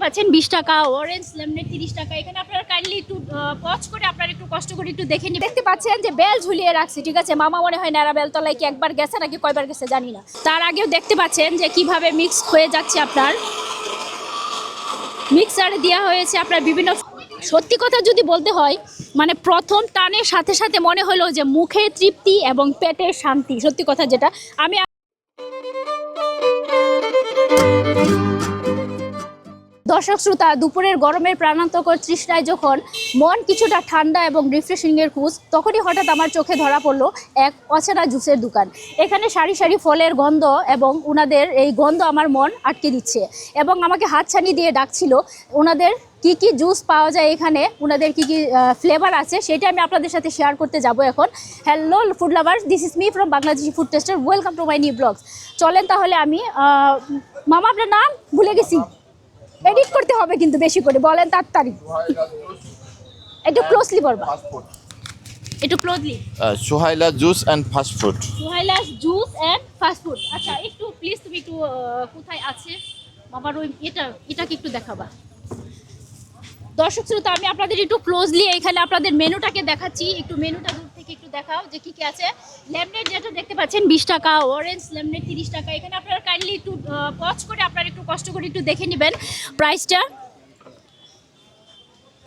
পাচ্ছেন 20 টাকা, orange lemonade 30 টাকা। এখানে আপনারা কাইন্ডলি একটু পজ করে আপনারা একটু কষ্ট করে একটু দেখে নিন। দেখতে পাচ্ছেন যে বেল ঝুলিয়ে রাখছি, ঠিক আছে। মামা মনে হয় ন্যাড়া বেলতলায় কি একবার গেছে নাকি কয়বার গেছে জানি না। তার আগেও দেখতে পাচ্ছেন যে কিভাবে মিক্স হয়ে যাচ্ছে আপনার মিক্সারে দেওয়া হয়েছে আপনার বিভিন্ন। সত্যি কথা যদি বলতে হয়, মানে প্রথম টানের সাথে সাথে মনে হলো যে মুখে তৃপ্তি এবং পেটের শান্তি। সত্যি কথা যেটা আমি দর্শক শ্রোতা, দুপুরের গরমের প্রাণান্তকর তৃষ্ণায় যখন মন কিছুটা ঠান্ডা এবং রিফ্রেশিংয়ের খুঁজ, তখনই হঠাৎ আমার চোখে ধরা পড়লো এক অচেনা জুসের দোকান। এখানে সারি সারি ফলের গন্ধ এবং ওনাদের এই গন্ধ আমার মন আটকে দিচ্ছে এবং আমাকে হাতছানি দিয়ে ডাকছিল। ওনাদের কি কি জুস পাওয়া যায় এখানে, ওনাদের কি কি ফ্লেভার আছে, সেটা আমি আপনাদের সাথে শেয়ার করতে যাব এখন। Hello food lovers, this is me from Bangladeshi food taster, welcome to my new blogs. চলেন তাহলে আমি মামা আপনার নাম ভুলে গেছি, এডিট করতে হবে কিন্তু বেশি করে বলেন তাড়াতাড়ি, একটু ক্লোজলি বলবা, একটু ক্লোজলি। সুহাইলা জুস অ্যান্ড ফাস্ট ফুড। সুহাইলা জুস এন্ড ফাস্ট ফুড। আচ্ছা একটু প্লিজ তুমি একটু কোথায় আছে বাবার ওই এটাকে একটু দেখাবা। দর্শক শ্রোতা, আমি আপনাদের একটু ক্লোজলি এখানে আপনাদের মেনুটাকে দেখাচ্ছি। একটু মেনুটা দূর থেকে একটু দেখাও যে কি কি আছে। লেমনেড যেটা দেখতে পাচ্ছেন 20 টাকা, অরেঞ্জ লেমনেড 30 টাকা। এখানে আপনারা কাইন্ডলি একটু পজ করে আপনারা একটু কষ্ট করে একটু দেখে নেবেন প্রাইসটা।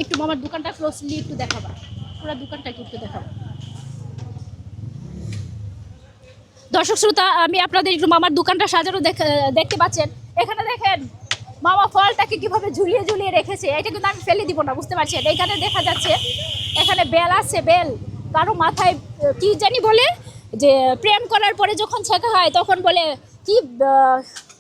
একটু মামার দোকানটা ক্লোজলি একটু দেখাবা, পুরো দোকানটাকে একটু দেখাবো। দর্শক শ্রোতা, আমি আপনাদের একটু মামার দোকানটা সাজানো দেখতে পাচ্ছেন। এখানে দেখেন মামা ফলটাকে কিভাবে ঝুলিয়ে ঝুলিয়ে রেখেছে। এটা কিন্তু আমি ফেলে দিব না, বুঝতে পারছেন। এখানে দেখা যাচ্ছে এখানে বেল আছে, বেল কারো মাথায় কি জানি বলে যে প্রেম করার পরে যখন ছেঁকা হয় তখন বলে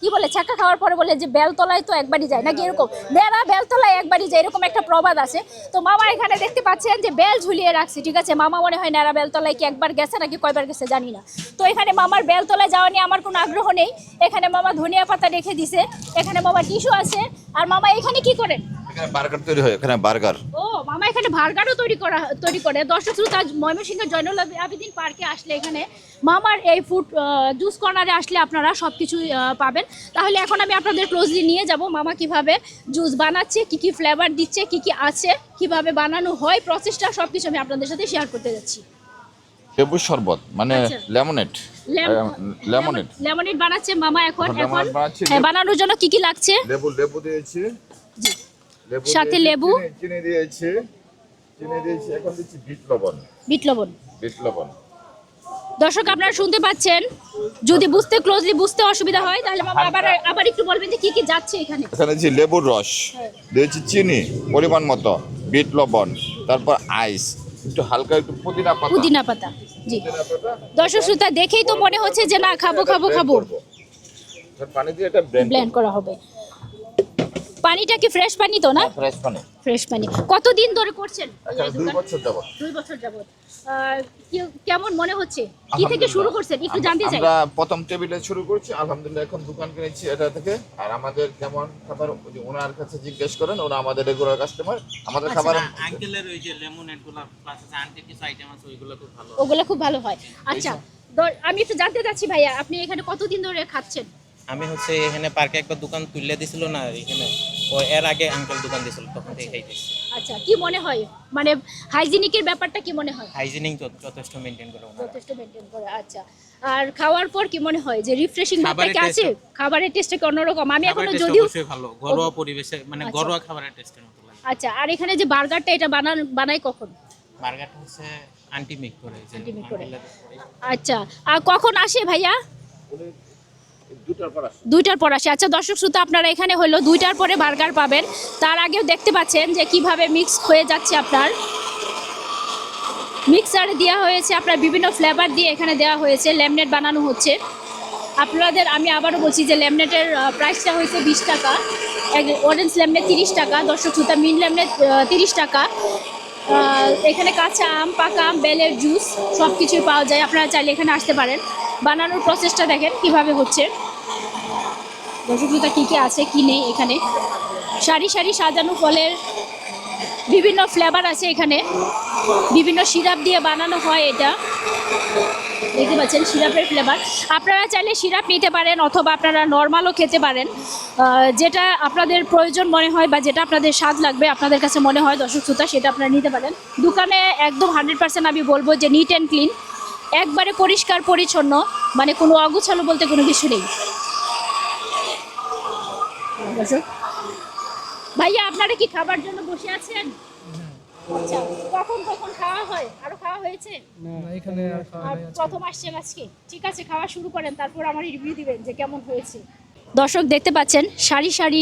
কি বলে, ছেঁকা খাওয়ার পরে বলে যে বেলতলায় তো একবারই যায় নাকি, এরকম বেলা বেলতলায় একবারই যায়, এরকম একটা প্রবাদ আছে। তো মামা এখানে দেখতে পাচ্ছেন যে বেল ঝুলিয়ে রাখছি, ঠিক আছে। মামা মনে হয় ন্যাড়া বেলতলায় কি একবার গেছে নাকি কয়বার গেছে জানি না। তো এখানে মামার বেলতলায় যাওয়া নিয়ে আমার কোনো আগ্রহ নেই। এখানে মামা ধনিয়া পাতা রেখে দিছে, এখানে মামা টিস্যু আছে। আর মামা এখানে কি করেন? এখানে বার্গার তৈরি হয়, এখানে বার্গার। ও মামা এখানে বার্গারও তৈরি করে। দর্শক শ্রোতা, ময়মনসিংহের জয়নুল আবেদিন পার্কে আসলে এখানে মামার এই ফুড জুস কর্নারে আসলে আপনারা সব কিছুই পাবেন। তাহলে এখন আমি আপনাদের ক্লোজলি নিয়ে যাব মামা কিভাবে জুস বানাচ্ছে, কি কি ফ্লেভার দিচ্ছে, কি কি আছে, কিভাবে বানানো হয়, প্রসেসটা সব কিছু আমি আপনাদের সাথে শেয়ার করতে যাচ্ছি। লেবু শরবত মানে আচ্ছা। লেমনেড। লেমনেড বানাচ্ছে মামা এখন। লেমনেড বানাচ্ছি। বানানোর জন্য কি কি লাগছে? লেবু দিয়েছি, সাথে লেবু, চিনি দিয়েছি, এখন দিচ্ছি বিট লবণ। দর্শক আপনারা শুনতে পাচ্ছেন, যদি ক্লোজলি বুঝতে অসুবিধা হয় তাহলে মামা আবার একটু বলবেন যে কি কি যাচ্ছে এখানে। দিচ্ছি লেবুর রস, দিয়েছি চিনি পরিমাণ মতো, বিট লবণ, তারপর আইস, একটু হালকা একটু পুদিনা পাতা। জি দর্শক শ্রোতা, দেখেই তো মনে হচ্ছে যে না খাবো। পানি দিয়ে এটা ব্লেন্ড করা হবে। পানিটা কি ফ্রেশ পানি তো না? ফ্রেশ পানি। কতদিন ধরে করছেন? 2 বছর যাবত। 2 বছর যাবত। কেমন মনে হচ্ছে? কি থেকে শুরু করছেন একটু জানতে চাই। আমরা প্রথম টেবিলে শুরু করছি, আলহামদুলিল্লাহ এখন দোকান কিনেছি এটা থেকে। আর আমাদের কেমন খাবার ওনার কাছে জিজ্ঞেস করেন, ওরা আমাদের রেগুলার কাস্টমার। আমাদের খাবার আঙ্কেলের ওই যে লেমনেডগুলো প্লাস আছে আন্টির কিছু আইটেম আছে, ওগুলো খুব ভালো হয়। আচ্ছা আমি একটু জানতে চাচ্ছি ভাইয়া, আপনি এখানে কতদিন ধরে খাচ্ছেন? আমি এখানে পার্কে একবার দোকান তুলে দিছিল না এখানে, ও এর আগে আঙ্কেল দোকান দিছিল, তখন থেকে খাইতেছি। আচ্ছা কি মনে হয়, মানে হাইজিনিকের ব্যাপারটা কি মনে হয়? হাইজিনিক যথেষ্ট মেইনটেইন করে ওনারা। যথেষ্ট মেইনটেইন করে। আচ্ছা আর খাওয়ার পর কি মনে হয় যে রিফ্রেশিং ব্যাপারটা কি আছে? খাবারের টেস্টটা কি অন্যরকম? আমি এখনো যদিও অবশ্যই ভালো, ঘরোয়া পরিবেশে মানে ঘরোয়া খাবারের টেস্টের মতো লাগে। আচ্ছা আর এখানে যে বার্গারটা এটা বানাই কখন? বার্গারটা আন্টি মেক করে। আচ্ছা আর কখন আসে ভাইয়া? 2টার পর আসে। আচ্ছা দর্শক শ্রোতা, আপনারা এখানে হলো 2টার পরে বার্গার পাবেন। তার আগেও দেখতে পাচ্ছেন যে কিভাবে মিক্স হয়ে যাচ্ছে আপনার মিক্সারে দেওয়া হয়েছে, আপনার বিভিন্ন ফ্লেভার দিয়ে এখানে দেওয়া হয়েছে। লেমনেড বানানো হচ্ছে আপনাদের। আমি আবারও বলছি যে লেমনেটের প্রাইসটা হয়েছে 20 টাকা, অরেঞ্জ লেমনেড 30 টাকা, দর্শক শ্রোতা মিন লেমনেড 30 টাকা। এখানে কাঁচা আম, পাকা আম, বেলের জুস সব কিছুই পাওয়া যায়। আপনারা চাইলে এখানে আসতে পারেন। বানানোর প্রসেসটা দেখেন কিভাবে হচ্ছে। দর্শক শ্রোতা, কী কী আছে কি নেই এখানে, সারি সারি সাজানো ফলের বিভিন্ন ফ্লেভার আছে এখানে, বিভিন্ন সিরাপ দিয়ে বানানো হয় এটা। দেখতে পাচ্ছেন সিরাপের ফ্লেভার। আপনারা চাইলে সিরাপ নিতে পারেন অথবা আপনারা নর্মালও খেতে পারেন, যেটা আপনাদের প্রয়োজন মনে হয় বা যেটা আপনাদের স্বাদ লাগবে আপনাদের কাছে মনে হয় দর্শক শ্রোতা, সেটা আপনারা নিতে পারেন। দোকানে একদম 100% আমি বলবো যে নিট অ্যান্ড ক্লিন, একবারে পরিষ্কার পরিচ্ছন্ন, মানে কোনো অগুছালো বলতে কোনো কিছু নেই। দর্শক ভাইয়া, আপনারা কি খাবার জন্য বসে আছেন? আচ্ছা, কখন কখন খাওয়া হয়? আরো খাওয়া হয়েছে? আর প্রথম আসছেন আজকে? ঠিক আছে, খাওয়া শুরু করেন, তারপর আমার রিভিউ দিবেন যে কেমন হয়েছে। দর্শক দেখতে পাচ্ছেন সারি সারি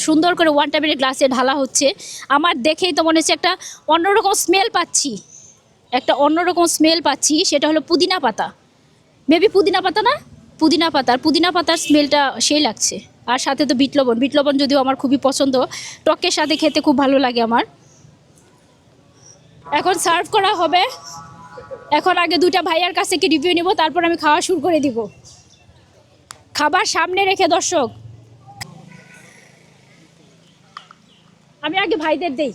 সুন্দর করে ওয়ান টাইপের গ্লাসে ঢালা হচ্ছে। আমার দেখেই তো মনে হচ্ছে একটা অন্যরকম স্মেল পাচ্ছি, সেটা হলো পুদিনা পাতা। মেবি পুদিনা পাতা না, পুদিনা পাতার স্মেলটা সেই লাগছে। আর সাথে তো বিট লবণ যদিও আমার খুবই পছন্দ, টকের সাথে খেতে খুব ভালো লাগে আমার। এখন সার্ভ করা হবে। এখন আগে দুইটা ভাইয়ার কাছ থেকে রিভিউ নিব, তারপর আমি খাওয়া শুরু করে দিব। খাবার সামনে রেখে দর্শক, আমি আগে ভাইদের দেই।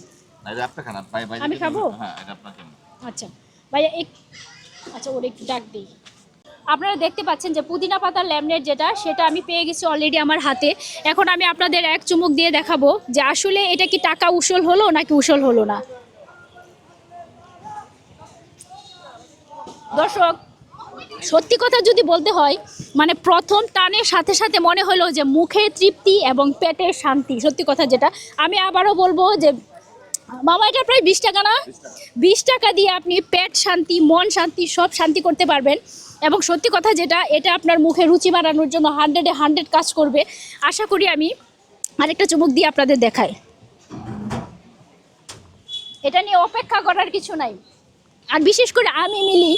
আমি খাবো? আচ্ছা ভাইয়া, আচ্ছা ওর একটু ডাক দিই। আপনারা দেখতে পাচ্ছেন যে পুদিনা পাতার ল্যামনেট যেটা, সেটা আমি পেয়ে গেছি অলরেডি আমার হাতে। এখন আমি আপনাদের এক চুমুক দিয়ে দেখাবো যে আসলে এটা কি টাকা উসুল হলো নাকি উসুল হলো না। দর্শক সত্যি কথা যদি বলতে হয়, মানে প্রথম টানের সাথে সাথে মনে হলো যে মুখে তৃপ্তি এবং পেটের শান্তি। সত্যি কথা যেটা, আমি আবারও বলবো যে মামা এটা প্রায় 20 টাকা না? 20 টাকা দিয়ে আপনি পেট শান্তি, মন শান্তি, সব শান্তি করতে পারবেন। এবং সত্যি কথা যেটা, এটা আপনার মুখে রুচি বাড়ানোর জন্য 100-এ 100 কাজ করবে। আশা করি আমি আরেকটা চুমুক দিয়ে আপনাদের দেখাই। এটা নিয়ে অপেক্ষা করার কিছু নাই। আর বিশেষ করে আমি মিলি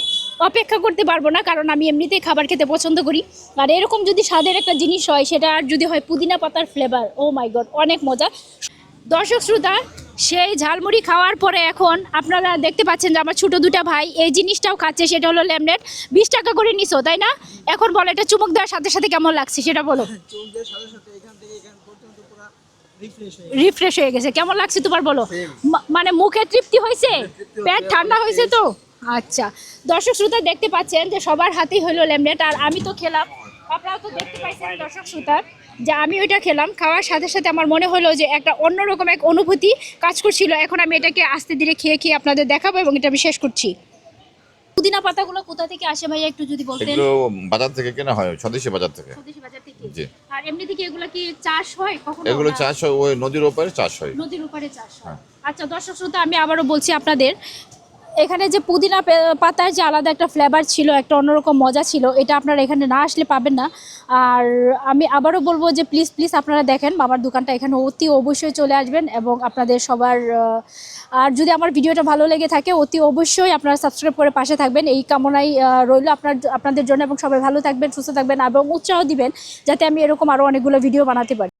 অপেক্ষা করতে পারবো না, কারণ আমি এমনিতেই খাবার খেতে পছন্দ করি। আর এরকম যদি স্বাদের একটা জিনিস হয়, সেটা আর যদি হয় পুদিনা পাতার ফ্লেভার, ও মাই গড, অনেক মজা। দর্শক শ্রোতা, সেই ঝালমুড়ি খাওয়ার পরে এখন আপনারা দেখতে পাচ্ছেন যে আমার ছোটো দুটা ভাই এই জিনিসটাও খাচ্ছে, সেটা হলো ল্যামনেট। 20 টাকা করে নিছো তাই না? এখন বলো এটা চুমুক দেওয়ার সাথে সাথে কেমন লাগছে সেটা বলো। রিফ্রেশ হয়ে গেছে, কেমন লাগছে তোমার বলো? মানে মুখে তৃপ্তি হয়েছে, পেট ঠান্ডা হয়েছে তো? আচ্ছা দর্শক শ্রোতা, দেখতে পাচ্ছেন যে সবার হাতেই হলো ল্যামনেট, আর আমি তো খেলাম। আপনারা তো দেখতে পাইছেন দর্শক শ্রোতা যে আমি ওইটা খেলাম, খাওয়ার সাথে সাথে আমার মনে হলো যে একটা অন্যরকম এক অনুভূতি কাজ করছিল। এখন আমি এটাকে আস্তে ধীরে খেয়ে আপনাদের দেখাবো এবং এটা আমি শেষ করছি। পুদিনা পাতাগুলো কোথা থেকে আসে ভাইয়া একটু যদি বলতেন। এগুলো বাজার থেকে কেনা হয়, স্বদেশী বাজার থেকে। স্বদেশী বাজার থেকে? জি। আর এমনি থেকে এগুলো কি চাষ হয় কখনো? এগুলো চাষ হয় ওই নদীর ওপারে চাষ হয়। নদীর উপরে চাষ হয়। আচ্ছা দর্শক শ্রোতা, আমি আবারও বলছি আপনাদের, এখানে যে পুদিনা পাতার যে আলাদা একটা ফ্লেভার ছিল, একটা অন্যরকম মজা ছিল, এটা আপনারা এখানে না আসলে পাবেন না। আর আমি আবারও বলবো যে প্লিজ আপনারা দেখেন মামার দোকানটা, এখানে অতি অবশ্যই চলে আসবেন। এবং আপনাদের সবার আর যদি আমার ভিডিওটা ভালো লেগে থাকে, অতি অবশ্যই আপনারা সাবস্ক্রাইব করে পাশে থাকবেন, এই কামনাই রইল আপনাদের জন্য। এবং সবাই ভালো থাকবেন, সুস্থ থাকবেন এবং উৎসাহ দিবেন যাতে আমি এরকম আরও অনেকগুলো ভিডিও বানাতে পারি।